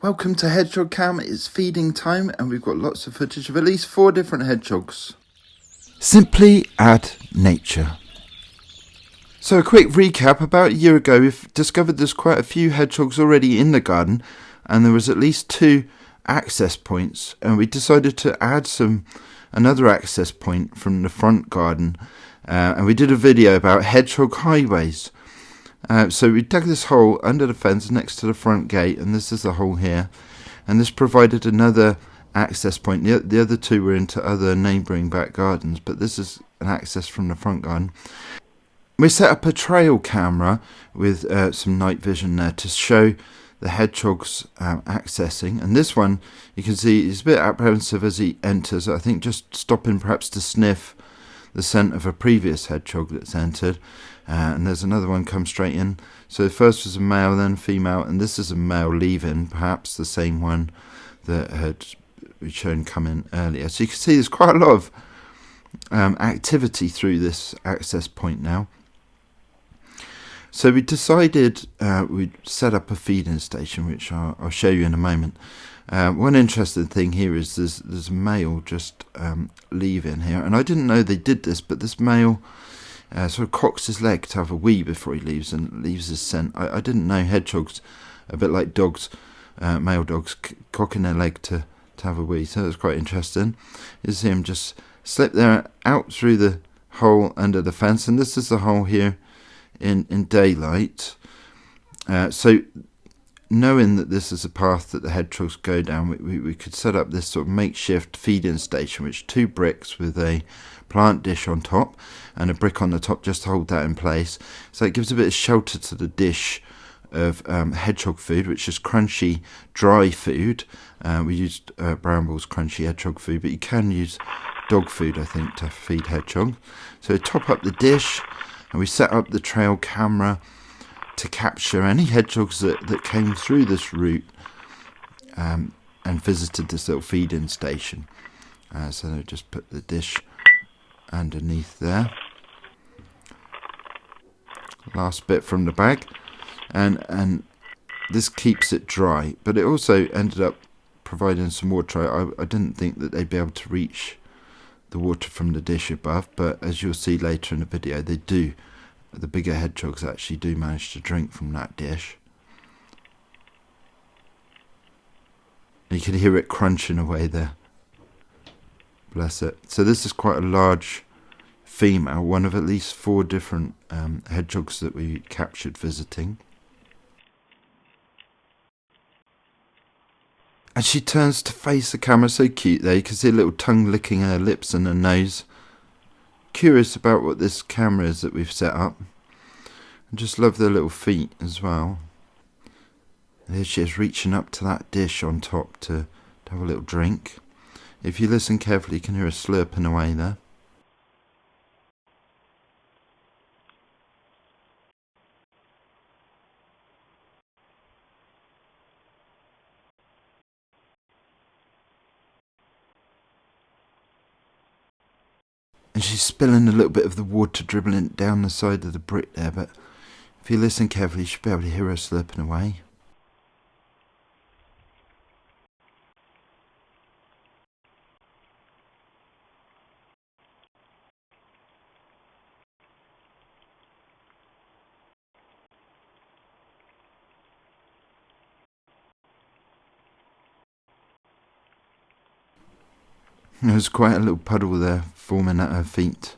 Welcome to Hedgehog Cam. It's feeding time and we've got lots of footage of at least 4 different hedgehogs. Simply add nature. So a quick recap. About a year ago we've discovered there's quite a few hedgehogs already in the garden and there was at least 2 access points, and we decided to add another access point from the front garden, and we did a video about Hedgehog Highways. So we dug this hole under the fence next to the front gate, and this is the hole here, and this provided another access point. The other 2 were into other neighbouring back gardens, but this is an access from the front garden. We set up a trail camera with some night vision there to show the hedgehogs accessing, and this one you can see he's a bit apprehensive as he enters, I think just stopping perhaps to sniff the scent of a previous hedgehog that's entered. And there's another one come straight in. So the first was a male, then female, and this is a male leaving, perhaps the same one that had shown come in earlier. So you can see there's quite a lot of activity through this access point now. So we decided we'd set up a feeding station, which I'll show you in a moment. One interesting thing here is there's a male just leaving here, and I didn't know they did this, but this male sort of cocks his leg to have a wee before he leaves and leaves his scent. I didn't know hedgehogs, a bit like dogs, male dogs, cocking their leg to have a wee, so it was quite interesting. You see him just slip there out through the hole under the fence, and this is the hole here in daylight. So knowing that this is a path that the hedgehogs go down, we could set up this sort of makeshift feeding station, which 2 bricks with a plant dish on top and a brick on the top just to hold that in place. So it gives a bit of shelter to the dish of hedgehog food, which is crunchy dry food. We used Brambles crunchy hedgehog food, but you can use dog food, I think, to feed hedgehog. So we top up the dish and we set up the trail camera to capture any hedgehogs that came through this route and visited this little feeding station. So they just put the dish underneath there. Last bit from the bag, and this keeps it dry, but it also ended up providing some water. I didn't think that they'd be able to reach the water from the dish above, but as you'll see later in the video, they do. The bigger hedgehogs actually do manage to drink from that dish. You can hear it crunching away there. Bless it. So this is quite a large female, one of at least 4 different hedgehogs that we captured visiting. And she turns to face the camera, so cute there. You can see a little tongue licking her lips and her nose. Curious about what this camera is that we've set up. I just love the little feet as well. And here she is reaching up to that dish on top to have a little drink. If you listen carefully, you can hear her slurping away there. And she's spilling a little bit of the water dribbling down the side of the brick there, but if you listen carefully, you should be able to hear her slurping away. There's quite a little puddle there forming at her feet.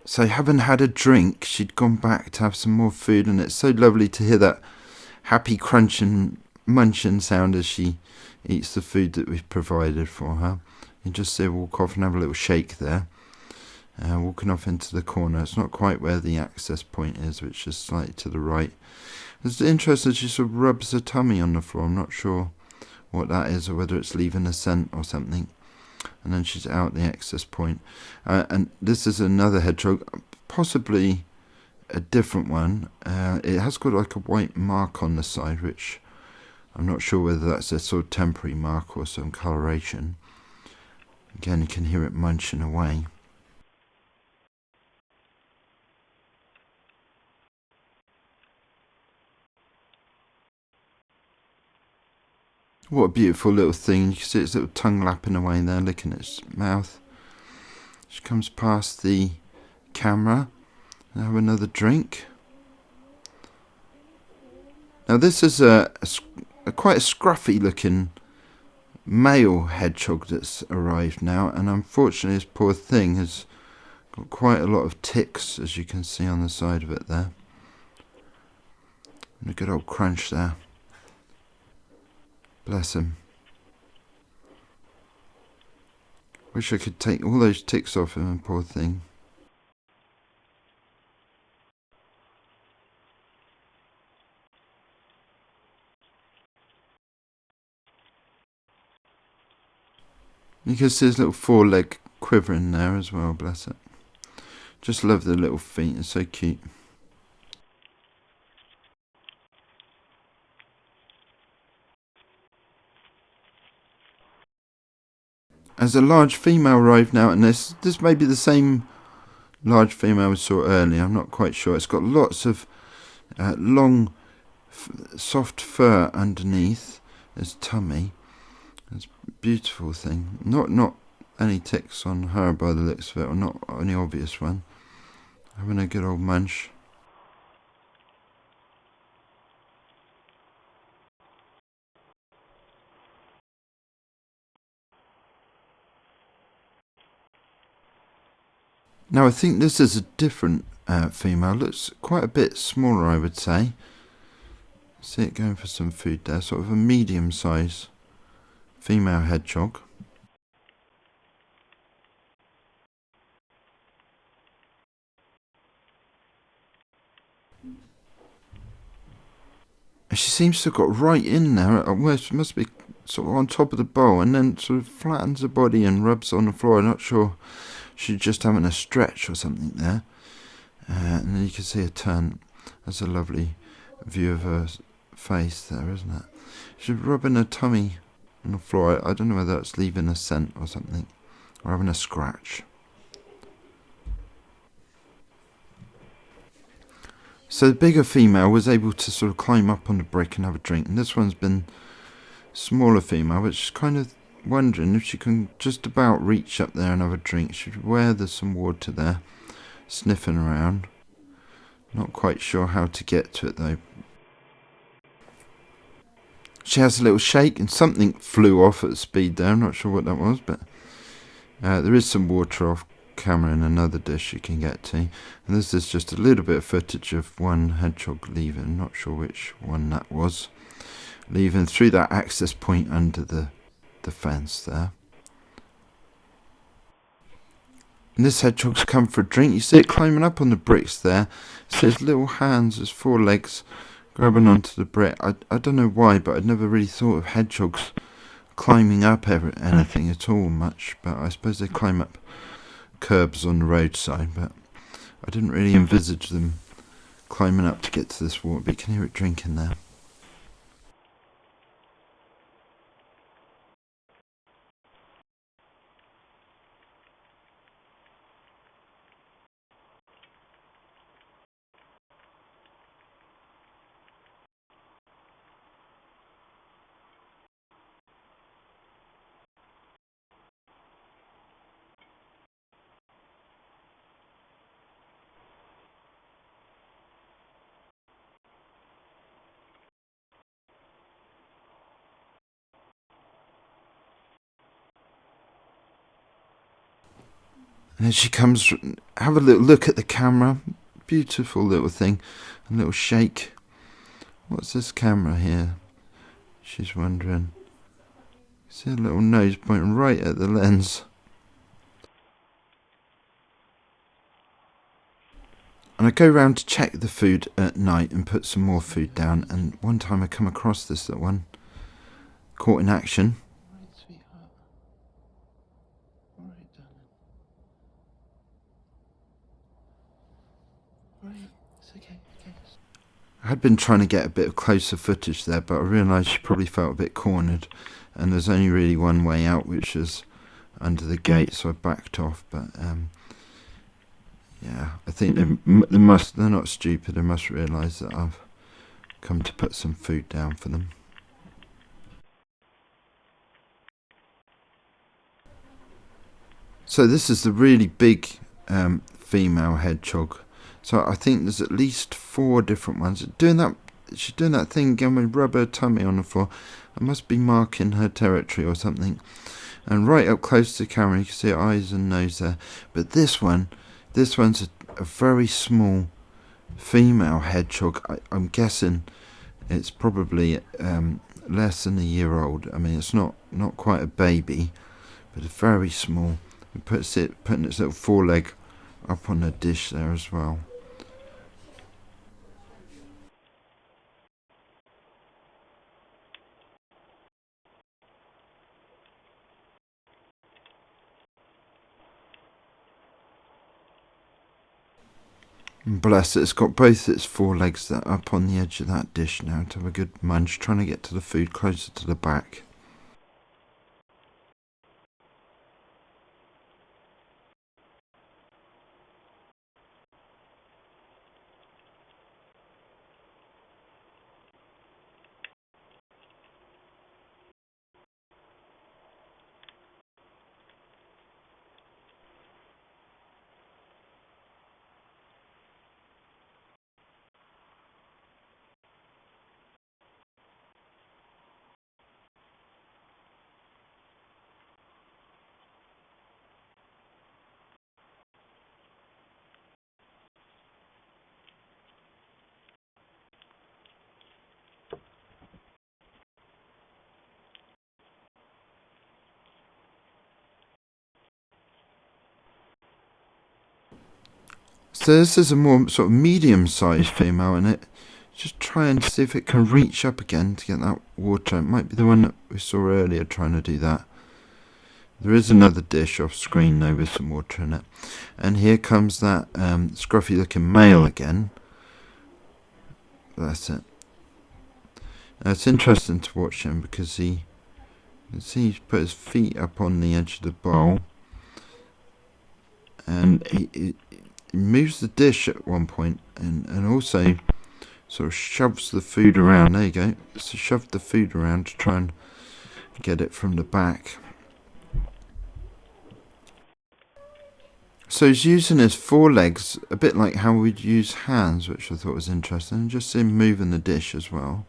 So having had a drink, she'd gone back to have some more food, and it's so lovely to hear that happy crunching, munching sound as she eats the food that we've provided for her. You just see her walk off and have a little shake there. Walking off into the corner. It's not quite where the access point is, which is slightly to the right. It's interesting, she sort of rubs her tummy on the floor. I'm not sure what that is, or whether it's leaving a scent or something. And then she's out the access point. And this is another hedgehog, possibly a different one. It has got like a white mark on the side, which I'm not sure whether that's a sort of temporary mark or some coloration. Again, you can hear it munching away. What a beautiful little thing. You can see its little tongue lapping away there, licking its mouth. She comes past the camera and have another drink. Now this is a quite a scruffy looking male hedgehog that's arrived now, and unfortunately this poor thing has got quite a lot of ticks, as you can see on the side of it there. And a good old crunch there. Bless him. Wish I could take all those ticks off him, poor thing. You can see his little foreleg quivering there as well, bless it. Just love the little feet, it's so cute. As a large female arrived now, and this may be the same large female we saw earlier, I'm not quite sure. It's got lots of long, soft fur underneath its tummy. It's a beautiful thing. Not any ticks on her by the looks of it, or not any obvious one. Having a good old munch. Now I think this is a different female. Looks quite a bit smaller, I would say. See it going for some food there. Sort of a medium size female hedgehog. And she seems to have got right in there. It must be sort of on top of the bowl, and then sort of flattens the body and rubs on the floor. I'm not sure. She's just having a stretch or something there. And then you can see her turn. That's a lovely view of her face there, isn't it? She's rubbing her tummy on the floor. I don't know whether that's leaving a scent or something, or having a scratch. So the bigger female was able to sort of climb up on the brick and have a drink, and this one's been smaller female, which is kind of wondering if she can just about reach up there and have a drink. She's aware there's some water there, sniffing around. Not quite sure how to get to it though. She has a little shake and something flew off at speed there. I'm not sure what that was, but there is some water off camera in another dish you can get to. And this is just a little bit of footage of one hedgehog leaving. Not sure which one that was. Leaving through that access point under the fence there. And this hedgehog's come for a drink. You see it climbing up on the bricks there. So his little hands, his forelegs, grabbing onto the brick. I don't know why, but I'd never really thought of hedgehogs climbing up anything at all much. But I suppose they climb up curbs on the roadside. But I didn't really envisage them climbing up to get to this water. But you can hear it drinking there. And then she comes, have a little look at the camera. Beautiful little thing. A little shake. What's this camera here? She's wondering. See a little nose pointing right at the lens. And I go round to check the food at night and put some more food down. And one time I come across this little one. caught in action. Alright, sweetheart. Alright, darling. Right, it's okay, okay. I had been trying to get a bit of closer footage there, but I realised she probably felt a bit cornered, and there's only really one way out, which is under the gate, so I backed off. But yeah, I think they're not stupid. They must realise that I've come to put some food down for them. So this is the really big female hedgehog. So I think there's at least 4 different ones. She's doing that thing again with rub her tummy on the floor. I must be marking her territory or something. And right up close to the camera, you can see her eyes and nose there. But this one's a very small female hedgehog. I'm guessing it's probably less than a year old. I mean, it's not quite a baby, but it's very small. It putting its little foreleg up on the dish there as well. And bless it, it's got both its forelegs up on the edge of that dish now to have a good munch, trying to get to the food closer to the back. So this is a more sort of medium-sized female, and it just try and see if it can reach up again to get that water. It might be the one that we saw earlier trying to do that. There is another dish off screen though with some water in it. And here comes that scruffy looking male again. That's it. Now it's interesting to watch him because you can see he's put his feet up on the edge of the bowl. And he moves the dish at one point and also sort of shoves the food around. There you go. So shoved the food around to try and get it from the back. So he's using his forelegs a bit like how we'd use hands, which I thought was interesting. And just him moving the dish as well.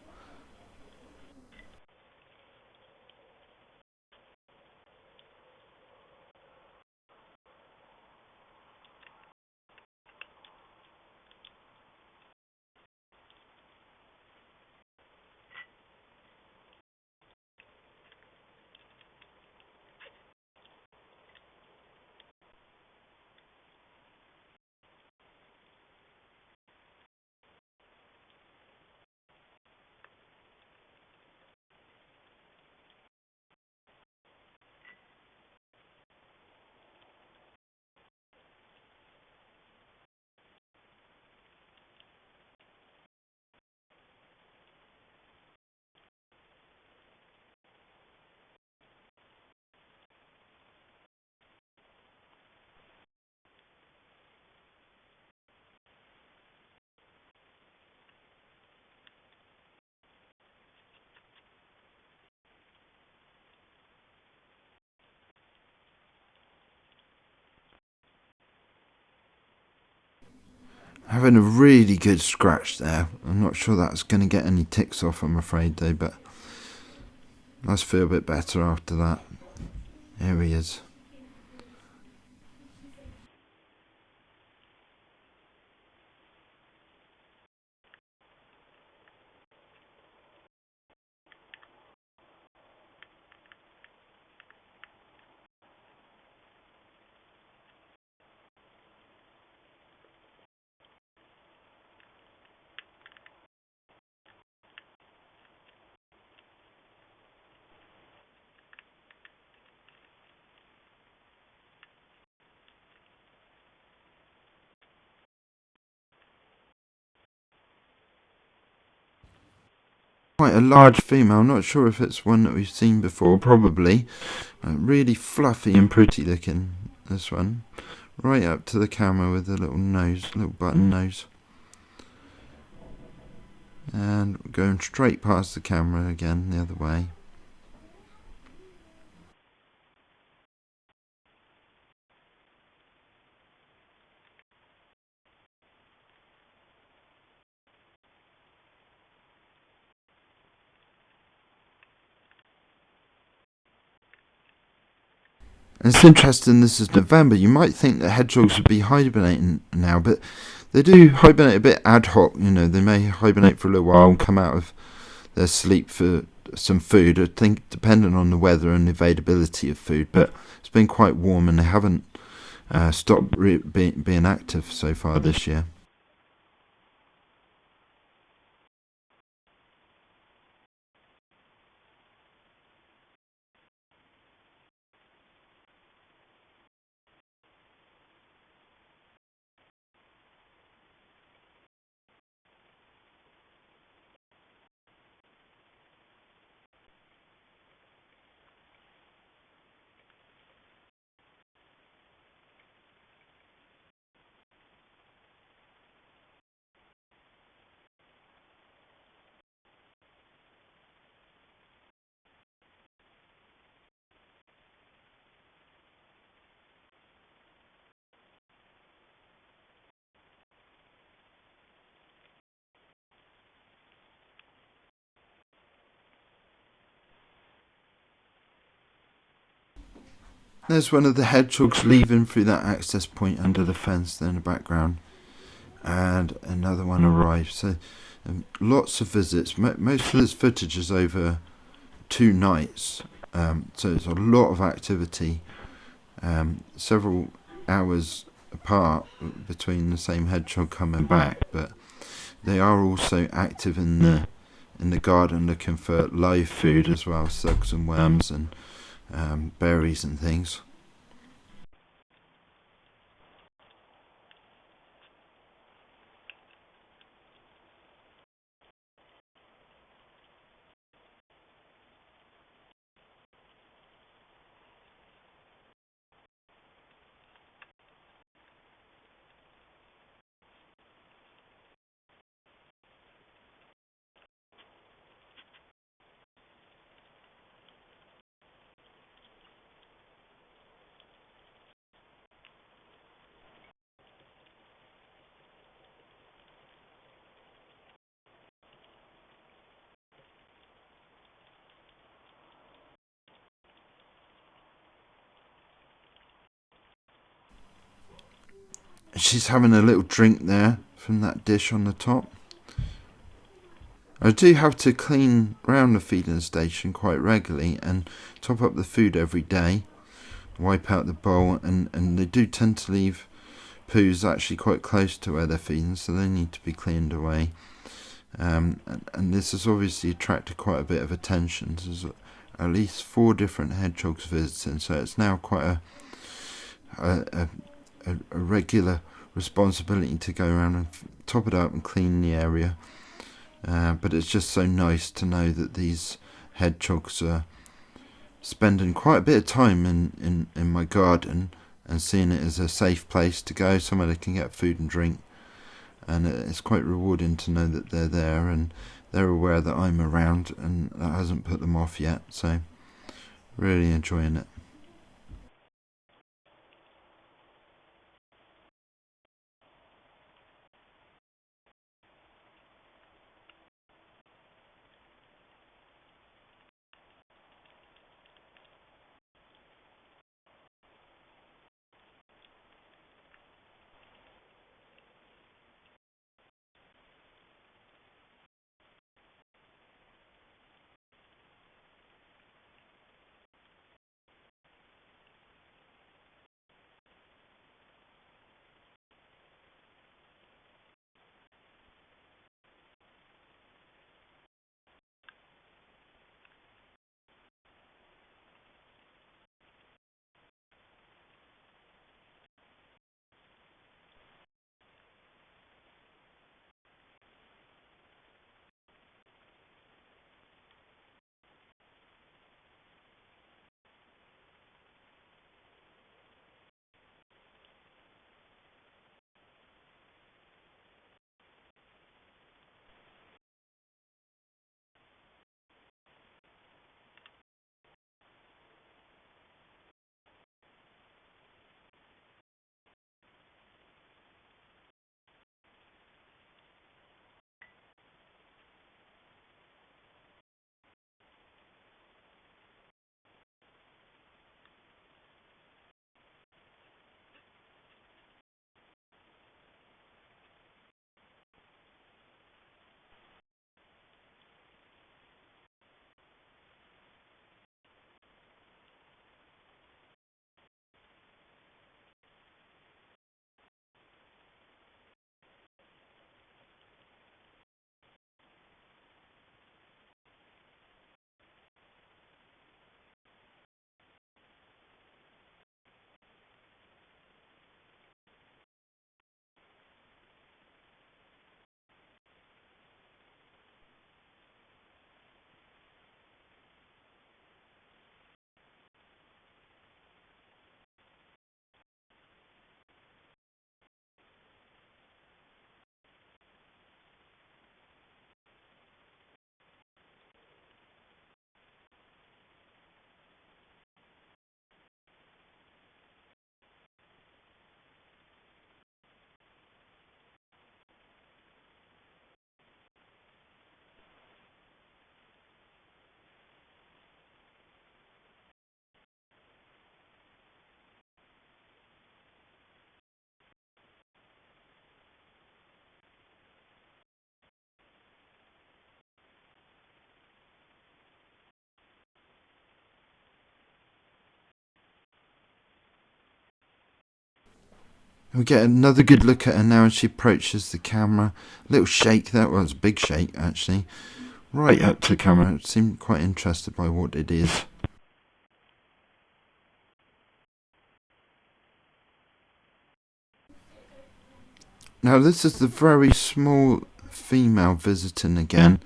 Having a really good scratch there. I'm not sure that's going to get any ticks off, I'm afraid, though, but let's feel a bit better after that. There he is. quite a large female. Not sure if it's one that we've seen before. Probably. Really fluffy and pretty looking. This one, right up to the camera with a little nose, little button nose, and going straight past the camera again the other way. And it's interesting, this is November. You might think that hedgehogs would be hibernating now, but they do hibernate a bit ad hoc. You know, they may hibernate for a little while and come out of their sleep for some food. I think depending on the weather and the availability of food, but it's been quite warm and they haven't stopped being active so far this year. There's one of the hedgehogs leaving through that access point under the fence there in the background, and another one arrives. So lots of visits. Most of this footage is over 2 nights, so it's a lot of activity, several hours apart between the same hedgehog coming back, but they are also active in the garden looking for live food as well, slugs and worms and berries and things. She's having a little drink there from that dish on the top. I do have to clean around the feeding station quite regularly and top up the food every day, wipe out the bowl, and they do tend to leave poos actually quite close to where they're feeding, so they need to be cleaned away. And this has obviously attracted quite a bit of attention. There's at least 4 different hedgehogs visiting, so it's now quite a regular responsibility to go around and top it up and clean the area. But it's just so nice to know that these hedgehogs are spending quite a bit of time in my garden and seeing it as a safe place to go, somewhere they can get food and drink. And it's quite rewarding to know that they're there and they're aware that I'm around, and that hasn't put them off yet. So really enjoying it. We get another good look at her now as she approaches the camera. Little shake there, well, it's a big shake actually. Right up to the camera. It seemed quite interested by what it is. Now this is the very small female visiting again,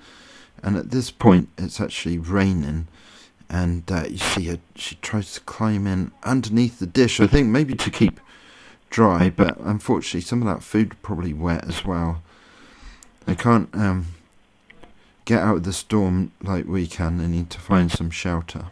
and at this point it's actually raining, and you see her, she tries to climb in underneath the dish, I think maybe to keep dry, but unfortunately some of that food probably wet as well. They can't get out of the storm like we can. They need to find some shelter.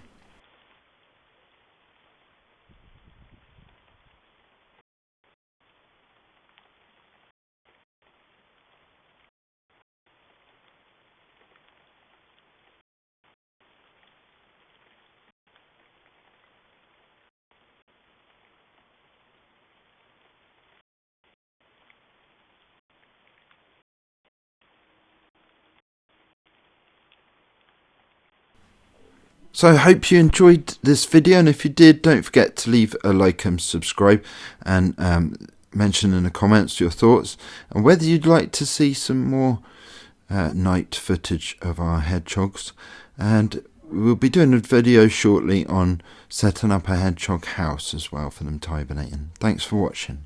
So I hope you enjoyed this video, and if you did, don't forget to leave a like and subscribe, and mention in the comments your thoughts and whether you'd like to see some more night footage of our hedgehogs. And we'll be doing a video shortly on setting up a hedgehog house as well for them to hibernate in. Thanks for watching.